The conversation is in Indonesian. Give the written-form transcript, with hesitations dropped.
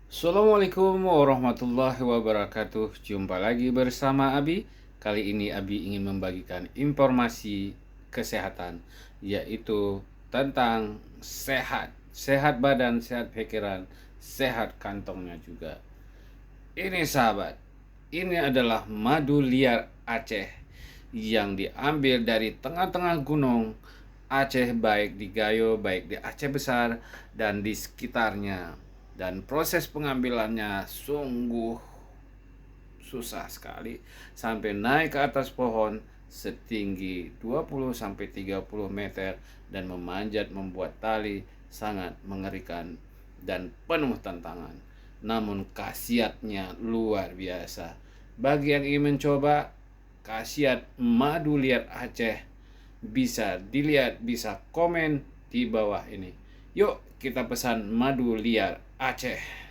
Assalamualaikum warahmatullahi wabarakatuh. Jumpa lagi bersama Abi. Kali ini Abi ingin membagikan informasi kesehatan, yaitu tentang sehat. Sehat badan, sehat pikiran, sehat kantongnya juga. Ini sahabat, ini adalah madu liar Aceh yang diambil dari tengah-tengah gunung Aceh, baik di Gayo, baik di Aceh Besar dan di sekitarnya. Dan proses pengambilannya sungguh susah sekali, sampai naik ke atas pohon setinggi 20-30 meter dan memanjat membuat tali sangat mengerikan dan penuh tantangan. Namun khasiatnya luar biasa. Bagi yang ingin mencoba khasiat madu liar Aceh, bisa dilihat, bisa komen di bawah ini. Yuk kita pesan madu liar Aceh.